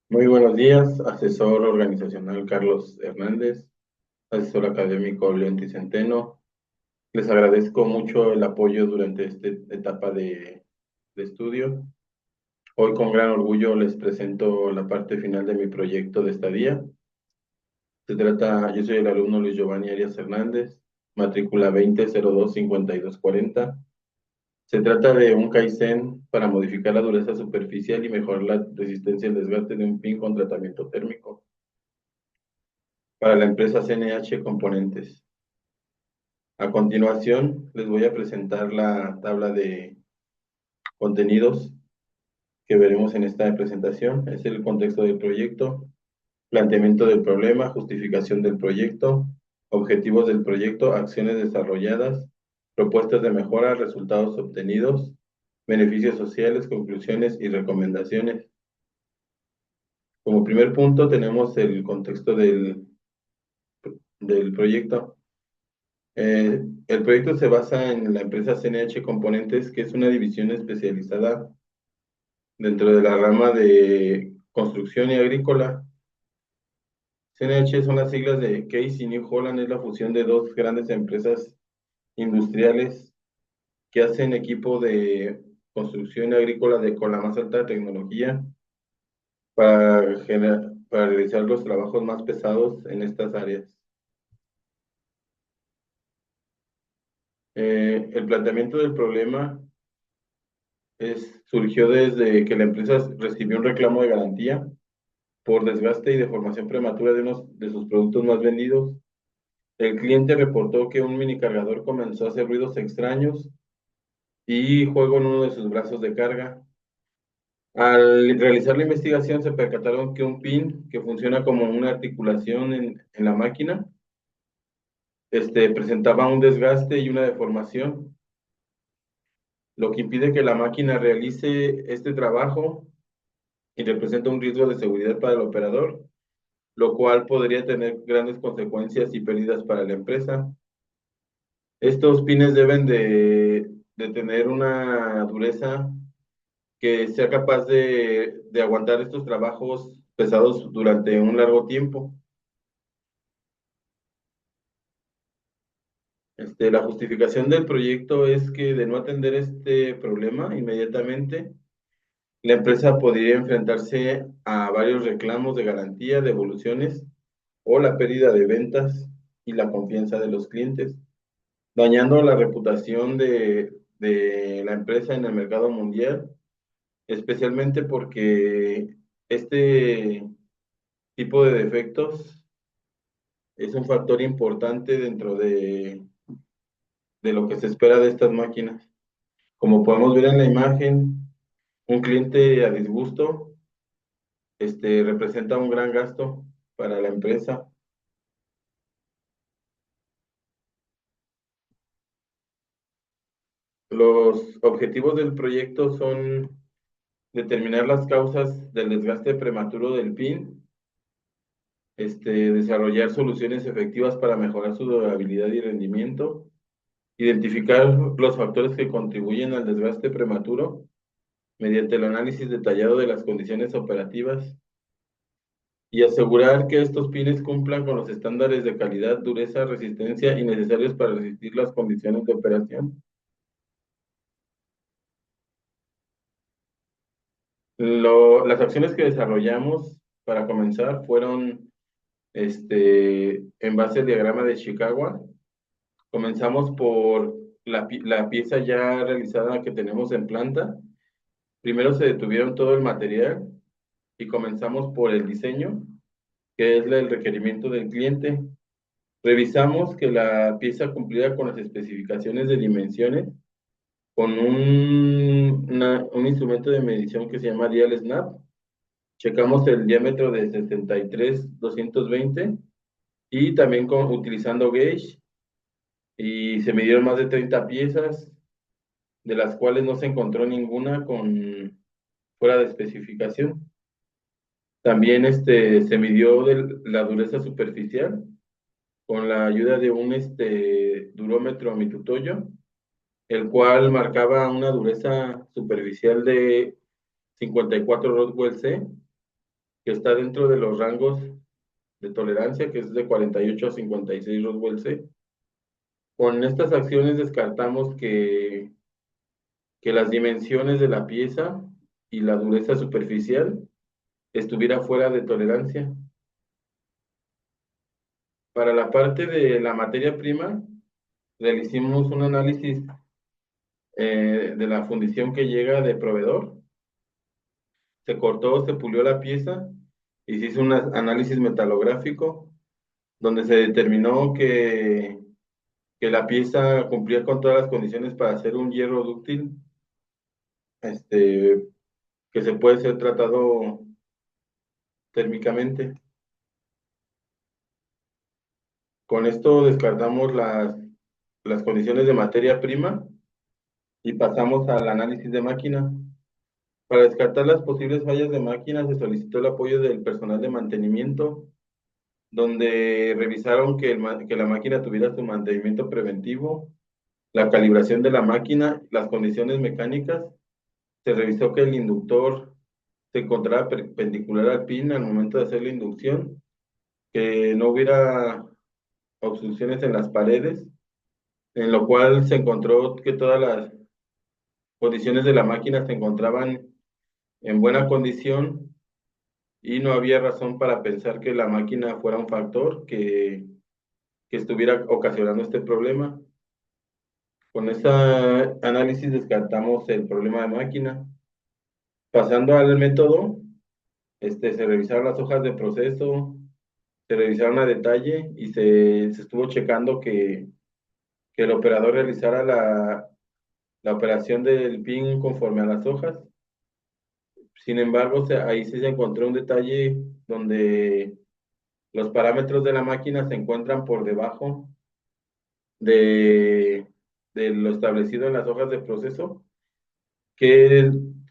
Muy buenos días, asesor organizacional Carlos Hernández, asesor académico Leonti Centeno. Les agradezco mucho el apoyo durante esta etapa de estudio. Hoy con gran orgullo les presento la parte final de mi proyecto de estadía. Yo soy el alumno Luis Giovanni Arias Hernández, matrícula 20025240. Se trata de un Kaizen para modificar la dureza superficial y mejorar la resistencia al desgaste de un pin con tratamiento térmico para la empresa CNH Componentes. A continuación, les voy a presentar la tabla de contenidos que veremos en esta presentación. Es el contexto del proyecto, planteamiento del problema, justificación del proyecto, objetivos del proyecto, acciones desarrolladas, propuestas de mejora, resultados obtenidos, beneficios sociales, conclusiones y recomendaciones. Como primer punto tenemos el contexto del proyecto. El proyecto se basa en la empresa CNH Componentes, que es una división especializada dentro de la rama de construcción y agrícola. CNH son las siglas de Case y New Holland, es la fusión de dos grandes empresas industriales que hacen equipo de construcción agrícola con la más alta tecnología para realizar los trabajos más pesados en estas áreas. El planteamiento del problema surgió desde que la empresa recibió un reclamo de garantía por desgaste y deformación prematura de uno de sus productos más vendidos. El cliente reportó que un mini cargador comenzó a hacer ruidos extraños y juego en uno de sus brazos de carga. Al realizar la investigación se percataron que un pin que funciona como una articulación en la máquina, presentaba un desgaste y una deformación, lo que impide que la máquina realice este trabajo y representa un riesgo de seguridad para el operador, lo cual podría tener grandes consecuencias y pérdidas para la empresa. Estos pines deben de tener una dureza que sea capaz de aguantar estos trabajos pesados durante un largo tiempo. La justificación del proyecto es que de no atender este problema inmediatamente, la empresa podría enfrentarse a varios reclamos de garantía, devoluciones o la pérdida de ventas y la confianza de los clientes, dañando la reputación de la empresa en el mercado mundial, especialmente porque este tipo de defectos es un factor importante dentro de lo que se espera de estas máquinas. Como podemos ver en la imagen, un cliente a disgusto representa un gran gasto para la empresa. Los objetivos del proyecto son determinar las causas del desgaste prematuro del pin, desarrollar soluciones efectivas para mejorar su durabilidad y rendimiento, identificar los factores que contribuyen al desgaste prematuro mediante el análisis detallado de las condiciones operativas y asegurar que estos pines cumplan con los estándares de calidad, dureza, resistencia y necesarios para resistir las condiciones de operación. Las acciones que desarrollamos para comenzar fueron en base al diagrama de Chicago. Comenzamos por la pieza ya realizada que tenemos en planta. Primero se detuvieron todo el material y comenzamos por el diseño, que es el requerimiento del cliente. Revisamos que la pieza cumpliera con las especificaciones de dimensiones, con un instrumento de medición que se llama Dial Snap. Checamos el diámetro de 63,220 y también utilizando gauge, y se midieron más de 30 piezas, de las cuales no se encontró ninguna fuera de especificación. También se midió la dureza superficial con la ayuda de un durómetro mitutoyo, el cual marcaba una dureza superficial de 54 Roswell C que está dentro de los rangos de tolerancia, que es de 48 a 56 Roswell C. Con estas acciones descartamos que las dimensiones de la pieza y la dureza superficial estuviera fuera de tolerancia. Para la parte de la materia prima, realicimos un análisis de la fundición que llega de proveedor. Se cortó, se pulió la pieza y se hizo un análisis metalográfico donde se determinó que la pieza cumplía con todas las condiciones para hacer un hierro dúctil, este, que se puede ser tratado térmicamente. Con esto descartamos las condiciones de materia prima y pasamos al análisis de máquina. Para descartar las posibles fallas de máquina se solicitó el apoyo del personal de mantenimiento, donde revisaron que la máquina tuviera su mantenimiento preventivo, la calibración de la máquina, las condiciones mecánicas. Se revisó que el inductor se encontraba perpendicular al pin al momento de hacer la inducción, que no hubiera obstrucciones en las paredes, en lo cual se encontró que todas las condiciones de la máquina se encontraban en buena condición y no había razón para pensar que la máquina fuera un factor que estuviera ocasionando este problema. Con este análisis descartamos el problema de máquina. Pasando al método, se revisaron las hojas de proceso, se revisaron a detalle y se estuvo checando que el operador realizara la operación del pin conforme a las hojas. Sin embargo, ahí sí se encontró un detalle donde los parámetros de la máquina se encuentran por debajo de, de lo establecido en las hojas de proceso, que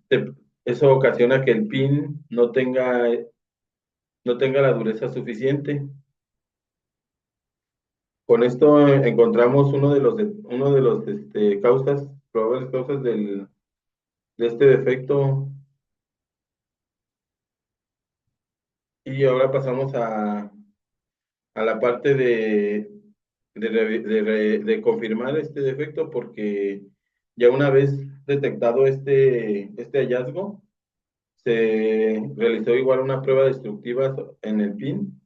te- eso ocasiona que el pin no tenga la dureza suficiente. Con esto encontramos uno de los probables causas de este defecto. Y ahora pasamos a la parte de confirmar este defecto, porque ya una vez detectado este hallazgo, se realizó igual una prueba destructiva en el pin,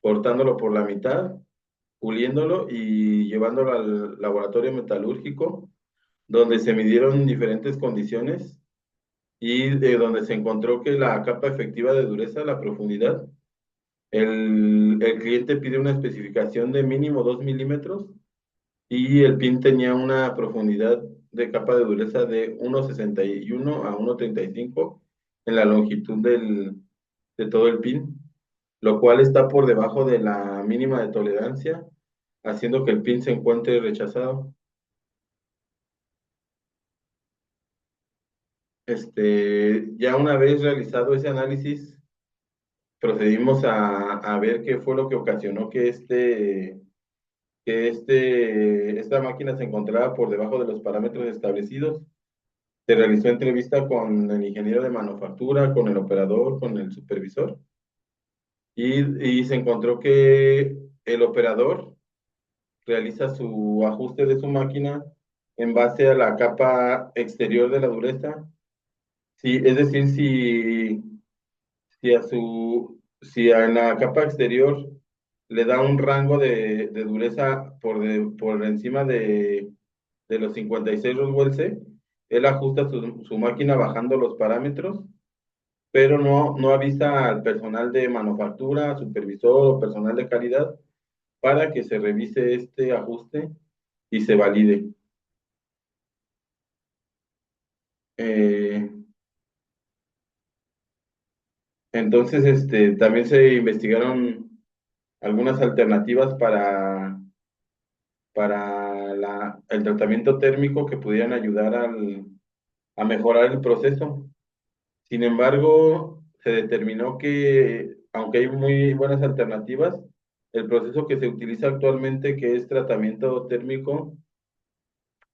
cortándolo por la mitad, puliéndolo y llevándolo al laboratorio metalúrgico, donde se midieron diferentes condiciones y donde se encontró que la capa efectiva de dureza, la profundidad, el cliente pide una especificación de mínimo 2 milímetros y el pin tenía una profundidad de capa de dureza de 1,61 a 1,35 en la longitud de todo el pin, lo cual está por debajo de la mínima de tolerancia, haciendo que el pin se encuentre rechazado. Ya una vez realizado ese análisis, procedimos a ver qué fue lo que ocasionó esta máquina se encontraba por debajo de los parámetros establecidos. Se realizó entrevista con el ingeniero de manufactura, con el operador, con el supervisor, y se encontró que el operador realiza su ajuste de su máquina en base a la capa exterior de la dureza. Sí, es decir, si en la capa exterior le da un rango de dureza por encima de los 56 Roswell C, él ajusta su máquina bajando los parámetros, pero no avisa al personal de manufactura, supervisor o personal de calidad para que se revise este ajuste y se valide. Eh, entonces, también se investigaron algunas alternativas para el tratamiento térmico que pudieran ayudar a mejorar el proceso. Sin embargo, se determinó que, aunque hay muy buenas alternativas, el proceso que se utiliza actualmente, que es tratamiento térmico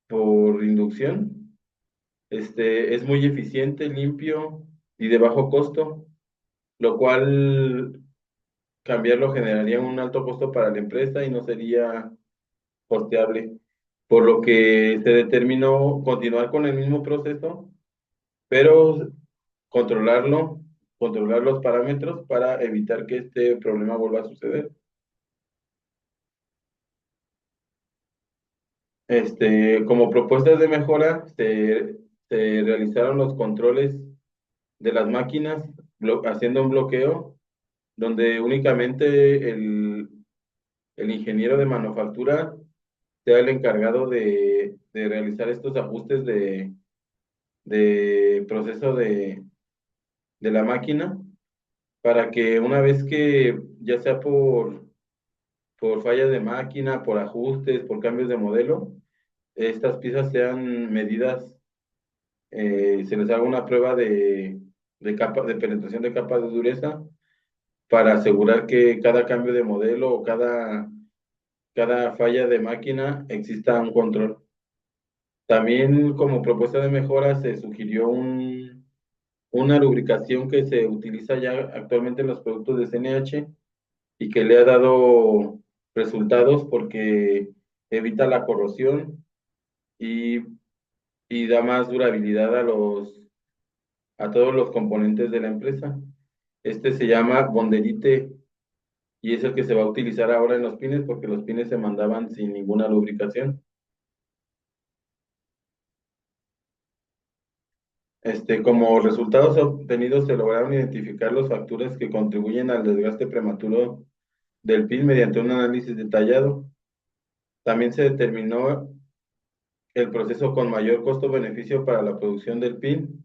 por inducción, es muy eficiente, limpio y de bajo costo. lo cual cambiarlo generaría un alto costo para la empresa y no sería costeable, por lo que se determinó continuar con el mismo proceso, pero controlarlo, controlar los parámetros para evitar que este problema vuelva a suceder. Como propuestas de mejora, se realizaron los controles de las máquinas, haciendo un bloqueo, donde únicamente el ingeniero de manufactura sea el encargado de realizar estos ajustes de proceso de la máquina, para que una vez que, ya sea por fallas de máquina, por ajustes, por cambios de modelo, estas piezas sean medidas, se les haga una prueba de capa, de penetración de capa de dureza, para asegurar que cada cambio de modelo o cada falla de máquina exista un control. También como propuesta de mejora se sugirió una lubricación que se utiliza ya actualmente en los productos de CNH y que le ha dado resultados porque evita la corrosión y, y da más durabilidad a todos los componentes de la empresa. Este se llama Bonderite y es el que se va a utilizar ahora en los pines porque los pines se mandaban sin ninguna lubricación. Como resultados obtenidos se lograron identificar los factores que contribuyen al desgaste prematuro del pin mediante un análisis detallado. También se determinó el proceso con mayor costo-beneficio para la producción del pin.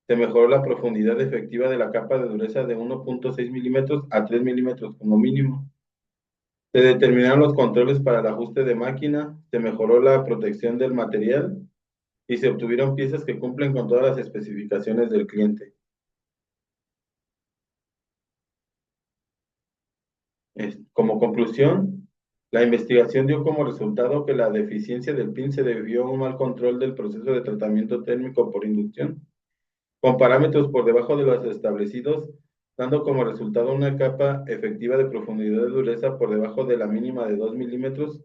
Se mejoró la profundidad efectiva de la capa de dureza de 1.6 milímetros a 3 milímetros como mínimo. Se determinaron los controles para el ajuste de máquina, se mejoró la protección del material y se obtuvieron piezas que cumplen con todas las especificaciones del cliente. Como conclusión, la investigación dio como resultado que la deficiencia del PIN se debió a un mal control del proceso de tratamiento térmico por inducción, con parámetros por debajo de los establecidos, dando como resultado una capa efectiva de profundidad de dureza por debajo de la mínima de 2 milímetros,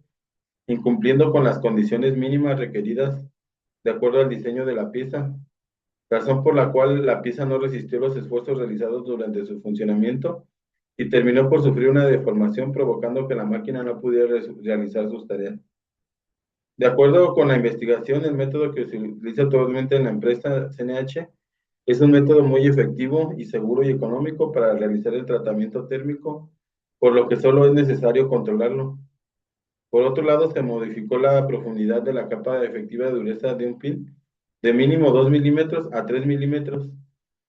incumpliendo con las condiciones mínimas requeridas de acuerdo al diseño de la pieza, razón por la cual la pieza no resistió los esfuerzos realizados durante su funcionamiento y terminó por sufrir una deformación provocando que la máquina no pudiera realizar sus tareas. De acuerdo con la investigación, el método que se utiliza actualmente en la empresa CNH es un método muy efectivo y seguro y económico para realizar el tratamiento térmico, por lo que solo es necesario controlarlo. Por otro lado, se modificó la profundidad de la capa efectiva de dureza de un pin de mínimo 2 milímetros a 3 milímetros,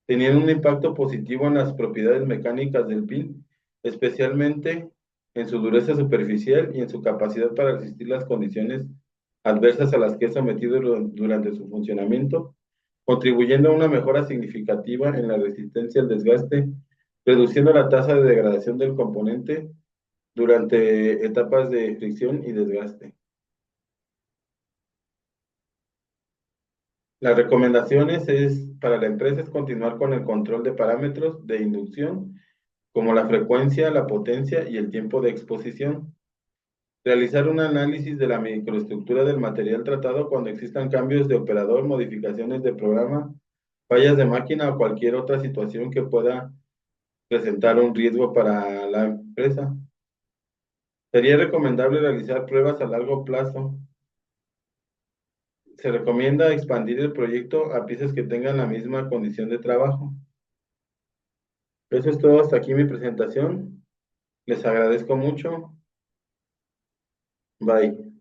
teniendo un impacto positivo en las propiedades mecánicas del pin, especialmente en su dureza superficial y en su capacidad para resistir las condiciones adversas a las que es sometido durante su funcionamiento, contribuyendo a una mejora significativa en la resistencia al desgaste, reduciendo la tasa de degradación del componente durante etapas de fricción y desgaste. Las recomendaciones para la empresa es continuar con el control de parámetros de inducción, como la frecuencia, la potencia y el tiempo de exposición. Realizar un análisis de la microestructura del material tratado cuando existan cambios de operador, modificaciones de programa, fallas de máquina o cualquier otra situación que pueda presentar un riesgo para la empresa. Sería recomendable realizar pruebas a largo plazo. Se recomienda expandir el proyecto a piezas que tengan la misma condición de trabajo. Eso es todo, hasta aquí mi presentación. Les agradezco mucho. Bye.